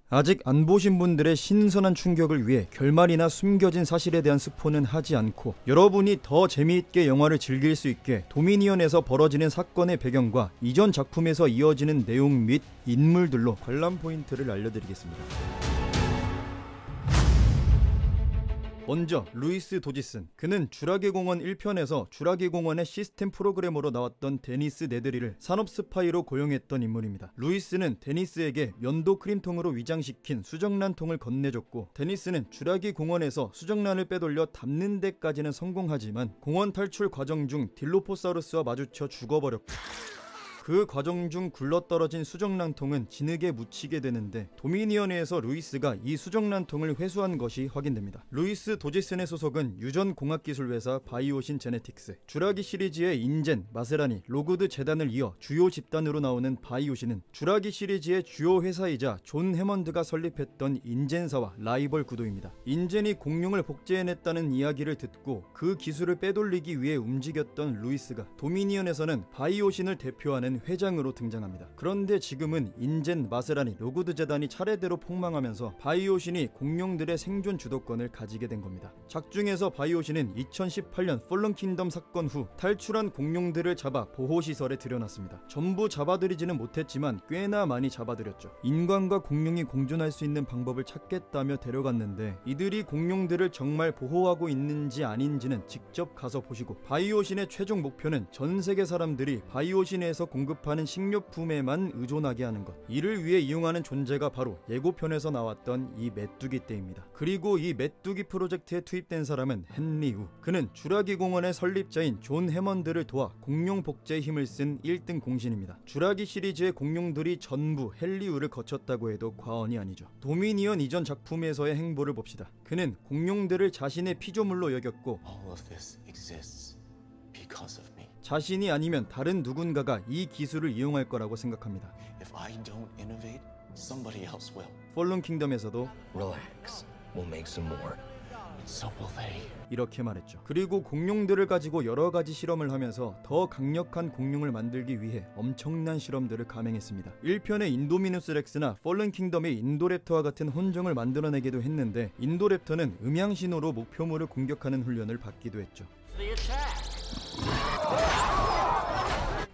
아직 안 보신 분들의 신선한 충격을 위해 결말이나 숨겨진 사실에 대한 스포는 하지 않고 여러분이 더 재미있게 영화를 즐길 수 있게 도미니언에서 벌어지는 사건의 배경과 이전 작품에서 이어지는 내용 및 인물들로 관람 포인트를 알려드리겠습니다. 먼저 루이스 도지슨. 그는 쥬라기 공원 1편에서 쥬라기 공원의 시스템 프로그래머로 나왔던 데니스 네드리를 산업 스파이로 고용했던 인물입니다. 루이스는 데니스에게 면도 크림통으로 위장시킨 수정란통을 건네줬고, 데니스는 쥬라기 공원에서 수정란을 빼돌려 담는 데까지는 성공하지만 공원 탈출 과정 중 딜로포사우루스와 마주쳐 죽어버렸고, 그 과정 중 굴러떨어진 수정란통은 진흙에 묻히게 되는데 도미니언에서 루이스가 이 수정란통을 회수한 것이 확인됩니다. 루이스 도지슨의 소속은 유전공학기술회사 바이오신 제네틱스. 쥬라기 시리즈의 인젠, 마세라니, 로그드 재단을 이어 주요 집단으로 나오는 바이오신은 쥬라기 시리즈의 주요 회사이자 존 해먼드가 설립했던 인젠사와 라이벌 구도입니다. 인젠이 공룡을 복제해냈다는 이야기를 듣고 그 기술을 빼돌리기 위해 움직였던 루이스가 도미니언에서는 바이오신을 대표하는 회장으로 등장합니다. 그런데 지금은 인젠, 마세라니, 로그드 재단이 차례대로 폭망하면서 바이오신이 공룡들의 생존 주도권을 가지게 된 겁니다. 작중에서 바이오신은 2018년 폴런 킹덤 사건 후 탈출한 공룡들을 잡아 보호시설에 들여놨습니다. 전부 잡아들이지는 못했지만 꽤나 많이 잡아들였죠. 인간과 공룡이 공존할 수 있는 방법을 찾겠다며 데려갔는데 이들이 공룡들을 정말 보호하고 있는지 아닌지는 직접 가서 보시고, 바이오신의 최종 목표는 전 세계 사람들이 바이오신에서 공급하는 식료품에만 의존하게 하는 것. 이를 위해 이용하는 존재가 바로 예고편에서 나왔던 이 메뚜기 떼입니다. 그리고 이 메뚜기 프로젝트에 투입된 사람은 헨리 우. 그는 쥬라기 공원의 설립자인 존 해먼드를 도와 공룡 복제에 힘을 쓴 1등 공신입니다. 쥬라기 시리즈의 공룡들이 전부 헨리 우를 거쳤다고 해도 과언이 아니죠. 도미니언 이전 작품에서의 행보를 봅시다. 그는 공룡들을 자신의 피조물로 여겼고, All of this exists because of me. 자신이 아니면 다른 누군가가 이 기술을 이용할 거라고 생각합니다. If I don't innovate, somebody else will. 폴런 킹덤에서도 Relax. We'll make some more. So will they. 이렇게 말했죠. 그리고 공룡들을 가지고 여러 가지 실험을 하면서 더 강력한 공룡을 만들기 위해 엄청난 실험들을 감행했습니다. 1편의 인도미누스 렉스나 폴런 킹덤의 인도랩터와 같은 혼종을 만들어내기도 했는데, 인도랩터는 음향신호로 목표물을 공격하는 훈련을 받기도 했죠.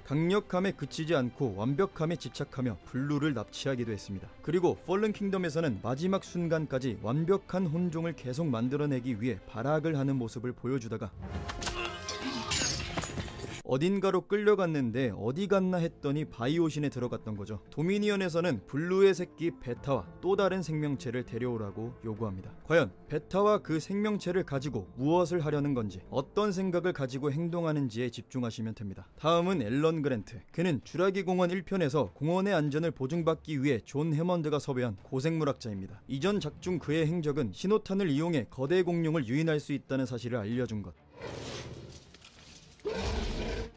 강력함에 그치지 않고 완벽함에 집착하며 블루를 납치하기도 했습니다. 그리고 폴른 킹덤에서는 마지막 순간까지 완벽한 혼종을 계속 만들어내기 위해 발악을 하는 모습을 보여주다가 어딘가로 끌려갔는데 어디 갔나 했더니 바이오신에 들어갔던 거죠. 도미니언에서는 블루의 새끼 베타와 또 다른 생명체를 데려오라고 요구합니다. 과연 베타와 그 생명체를 가지고 무엇을 하려는 건지, 어떤 생각을 가지고 행동하는지에 집중하시면 됩니다. 다음은 앨런 그랜트. 그는 쥬라기 공원 1편에서 공원의 안전을 보증받기 위해 존 해먼드가 섭외한 고생물학자입니다. 이전 작중 그의 행적은 신호탄을 이용해 거대 공룡을 유인할 수 있다는 사실을 알려준 것.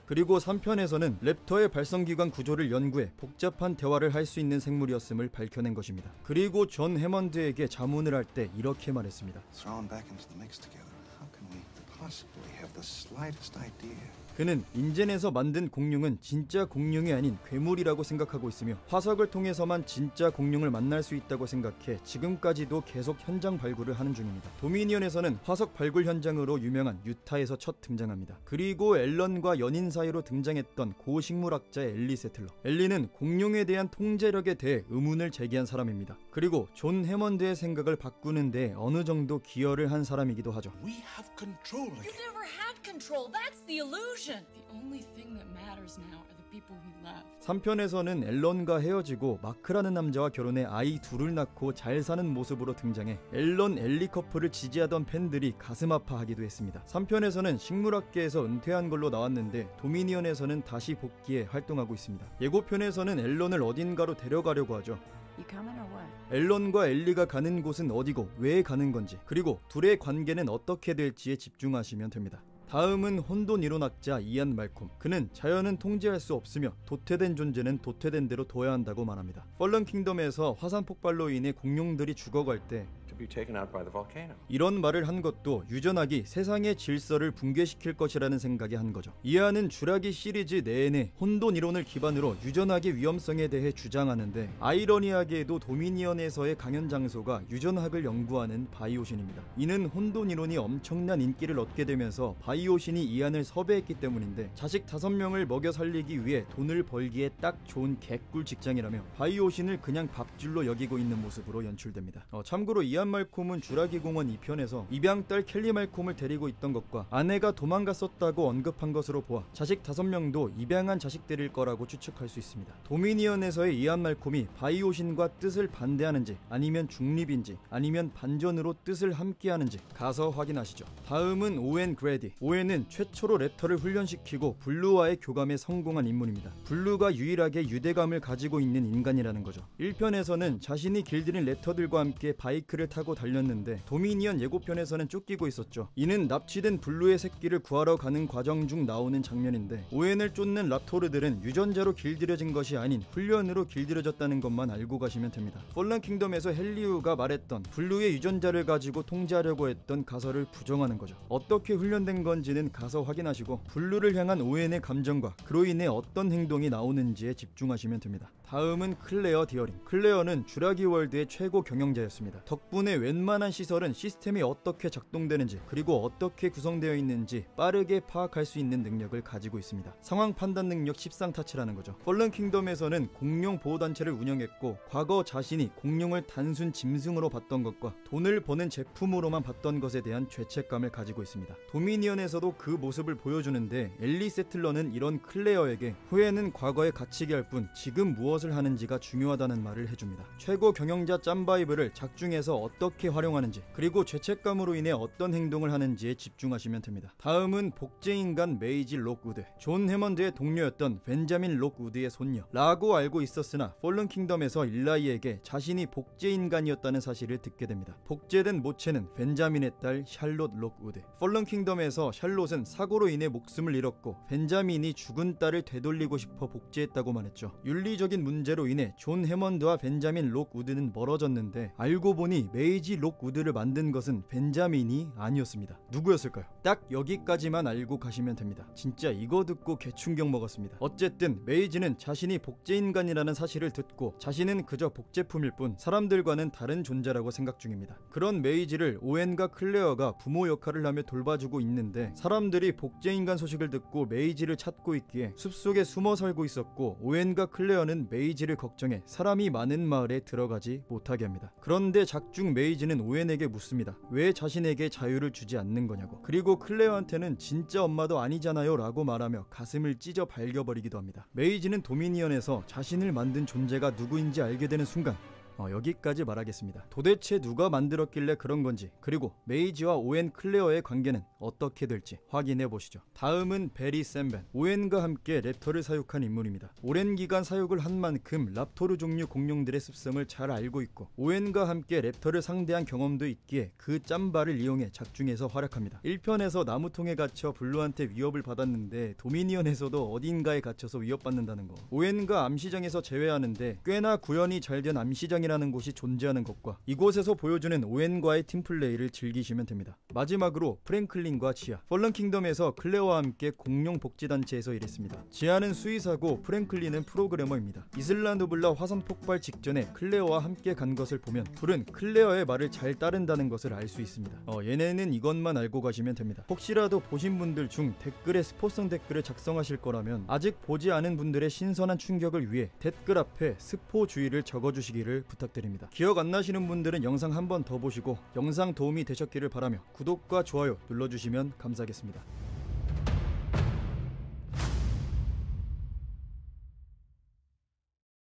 그리고 3편에서는 랩터의 발성기관 구조를 연구해 복잡한 대화를 할 수 있는 생물이었음을 밝혀낸 것입니다. 그리고 존 해먼드에게 자문을 할 때 이렇게 말했습니다. Thrown back into the mix together. How can we possibly have the slightest idea? 그는 인젠에서 만든 공룡은 진짜 공룡이 아닌 괴물이라고 생각하고 있으며 화석을 통해서만 진짜 공룡을 만날 수 있다고 생각해 지금까지도 계속 현장 발굴을 하는 중입니다. 도미니언에서는 화석 발굴 현장으로 유명한 유타에서 첫 등장합니다. 그리고 앨런과 연인 사이로 등장했던 고식물학자 엘리 세틀러. 엘리는 공룡에 대한 통제력에 대해 의문을 제기한 사람입니다. 그리고 존 해먼드의 생각을 바꾸는 데 어느 정도 기여를 한 사람이기도 하죠. We have control again. You never had control. That's the illusion. The only thing that matters now are the people we love. 3편에서는 앨런과 헤어지고 마크라는 남자와 결혼해 아이 둘을 낳고 잘 사는 모습으로 등장해 앨런 엘리 커플을 지지하던 팬들이 가슴 아파하기도 했습니다. 3편에서는 식물학계에서 은퇴한 걸로 나왔는데 도미니언에서는 다시 복귀해 활동하고 있습니다. 예고편에서는 앨런을 어딘가로 데려가려고 하죠. You coming or what? 앨런과 엘리가 가는 곳은 어디고 왜 가는 건지, 그리고 둘의 관계는 어떻게 될지에 집중하시면 됩니다. 다음은 혼돈 이론학자 이안 말콤. 그는 자연은 통제할 수 없으며 도태된 존재는 도태된 대로 둬야 한다고 말합니다. 펄런 킹덤에서 화산 폭발로 인해 공룡들이 죽어갈 때 to be taken out by the volcano. 이런 말을 한 것도 유전학이 세상의 질서를 붕괴시킬 것이라는 생각에 한 거죠. 이하는 쥬라기 시리즈 내내 혼돈 이론을 기반으로 유전학의 위험성에 대해 주장하는데 아이러니하게도 도미니언에서의 강연 장소가 유전학을 연구하는 바이오신입니다. 이는 혼돈 이론이 엄청난 인기를 얻게 되면서 바이오신이 이안을 섭외했기 때문인데 자식 5명을 먹여 살리기 위해 돈을 벌기에 딱 좋은 개꿀 직장이라며 바이오신을 그냥 밥줄로 여기고 있는 모습으로 연출됩니다. 참고로 이안 말콤은 쥬라기 공원 2편에서 입양딸 켈리 말콤을 데리고 있던 것과 아내가 도망갔었다고 언급한 것으로 보아 자식 5명도 입양한 자식들일 거라고 추측할 수 있습니다. 도미니언에서의 이안 말콤이 바이오신과 뜻을 반대하는지 아니면 중립인지 아니면 반전으로 뜻을 함께하는지 가서 확인하시죠. 다음은 오웬 그레디. 오웬은 최초로 랩터를 훈련시키고 블루와의 교감에 성공한 인물입니다. 블루가 유일하게 유대감을 가지고 있는 인간이라는 거죠. 1편에서는 자신이 길들인 랩터들과 함께 바이크를 타고 달렸는데 도미니언 예고편에서는 쫓기고 있었죠. 이는 납치된 블루의 새끼를 구하러 가는 과정 중 나오는 장면인데 오웬을 쫓는 랍토르들은 유전자로 길들여진 것이 아닌 훈련으로 길들여졌다는 것만 알고 가시면 됩니다. 폴란 킹덤에서 헬리우가 말했던 블루의 유전자를 가지고 통제하려고 했던 가설을 부정하는 거죠. 어떻게 훈련된 건지는 가서 확인하시고 블루를 향한 오웬의 감정과 그로 인해 어떤 행동이 나오는지에 집중하시면 됩니다. 다음은 클레어 디어링. 클레어는 쥬라기 월드의 최고 경영자였습니다. 덕분에 웬만한 시설은 시스템이 어떻게 작동되는지 그리고 어떻게 구성되어 있는지 빠르게 파악할 수 있는 능력을 가지고 있습니다. 상황 판단 능력 십상타치라는 거죠. 펄런 킹덤에서는 공룡 보호단체를 운영했고 과거 자신이 공룡을 단순 짐승으로 봤던 것과 돈을 버는 제품으로만 봤던 것에 대한 죄책감을 가지고 있습니다. 도미니언에서도 그 모습을 보여주는데 엘리 세틀러는 이런 클레어에게 후회는 과거에 갇히게 할 뿐 지금 무엇을 하는지가 중요하다는 말을 해줍니다. 최고 경영자 짬바이브를 작중에서 어떻게 활용하는지 그리고 죄책감으로 인해 어떤 행동을 하는지에 집중하시면 됩니다. 다음은 복제인간 메이지 록우드. 존 해먼드의 동료였던 벤자민 록우드의 손녀 라고 알고 있었으나 폴른 킹덤에서 일라이에게 자신이 복제인간이었다는 사실을 듣게 됩니다. 복제된 모체는 벤자민의 딸 샬롯 록우드. 폴른 킹덤에서 샬롯은 사고로 인해 목숨을 잃었고 벤자민이 죽은 딸을 되돌리고 싶어 복제했다고만 했죠. 윤리적인 문제로 인해 존 해먼드와 벤자민 록우드는 멀어졌는데 알고 보니 메이지 록우드를 만든 것은 벤자민이 아니었습니다. 누구였을까요? 딱 여기까지만 알고 가시면 됩니다. 진짜 이거 듣고 개충격 먹었습니다. 어쨌든 메이지는 자신이 복제인간이라는 사실을 듣고 자신은 그저 복제품일 뿐 사람들과는 다른 존재라고 생각 중입니다. 그런 메이지를 오웬과 클레어가 부모 역할을 하며 돌봐주고 있는데 사람들이 복제인간 소식을 듣고 메이지를 찾고 있기에 숲속에 숨어 살고 있었고 오웬과 클레어는 메이지를 걱정해 사람이 많은 마을에 들어가지 못하게 합니다. 그런데 작중 메이지는 오웬에게 묻습니다. 왜 자신에게 자유를 주지 않는 거냐고. 그리고 클레어한테는 진짜 엄마도 아니잖아요 라고 말하며 가슴을 찢어 발겨버리기도 합니다. 메이지는 도미니언에서 자신을 만든 존재가 누구인지 알게 되는 순간 여기까지 말하겠습니다. 도대체 누가 만들었길래 그런 건지 그리고 메이지와 오웬 클레어의 관계는 어떻게 될지 확인해 보시죠. 다음은 베리 샌벤. 오웬과 함께 랩터를 사육한 인물입니다. 오랜 기간 사육을 한 만큼 랍토르 종류 공룡들의 습성을 잘 알고 있고 오웬과 함께 랩터를 상대한 경험도 있기에 그 짬바를 이용해 작중에서 활약합니다. 1편에서 나무통에 갇혀 블루한테 위협을 받았는데 도미니언에서도 어딘가에 갇혀서 위협받는다는 거. 오웬과 암시장에서 제외하는데 꽤나 구현이 잘 된 암시장 이라는 곳이 존재하는 것과 이곳에서 보여주는 오웬과의 팀플레이를 즐기시면 됩니다. 마지막으로 프랭클린과 지아. 펄런 킹덤에서 클레어와 함께 공룡 복지단체에서 일했습니다. 지아는 수의사고 프랭클린은 프로그래머입니다. 이슬라누블라 화산 폭발 직전에 클레어와 함께 간 것을 보면 둘은 클레어의 말을 잘 따른다는 것을 알 수 있습니다. 얘네는 이것만 알고 가시면 됩니다. 혹시라도 보신 분들 중 댓글에 스포성 댓글을 작성하실 거라면 아직 보지 않은 분들의 신선한 충격을 위해 댓글 앞에 스포 주의를 적어주시기를 부탁드립니다. 기억 안 나시는 분들은 영상 한 번 더 보시고 영상 도움이 되셨기를 바라며 구독과 좋아요 눌러주시면 감사하겠습니다.